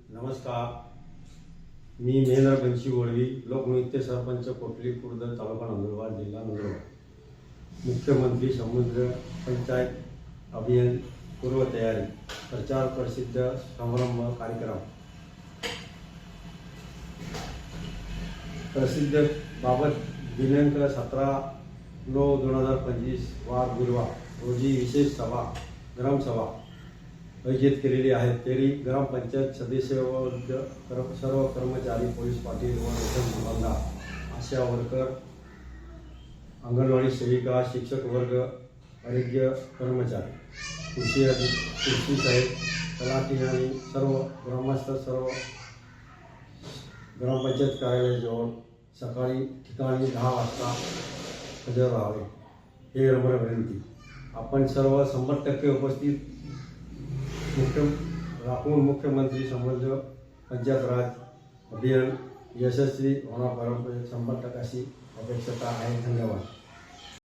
नमस्कार, मी महेंद्र बंशी गोळवी, लोकनियुक्त सरपंच कोटली खुर्द, तालुका नंदुरबार, जिल्हा नंदुरबार. मुख्यमंत्री समुद्र पंचायत अभियान पूर्व तयारी प्रचार प्रसिद्ध समारंभ कार्यक्रम. प्रसिद्ध बाबत दिनांक 17/9/2025 वार गुरुवार रोजी विशेष सभा ग्रामसभा आयोजित केलेली आहे. तरी ग्रामपंचायत सदस्य व सर्व कर्मचारी, पोलीस पाटील व दुकानदार, आशा वर्कर, अंगणवाडी सेविका, शिक्षक वर्ग, आरोग्य कर्मचारी, कृषी साहेब, तलाठी आणि सर्व ग्रामस्थ सर्व ग्रामपंचायत कार्यालयाजवळ सकाळी ठिकाणी 10 वाजता हजर राहावे, हे नम्र विनंती. आपण सर्व 100% उपस्थित राखून मुख्यमंत्री समुद्र पंचायत राज अभियान यशस्वी होणार 100% अशी अपेक्षा आहे. धन्यवाद.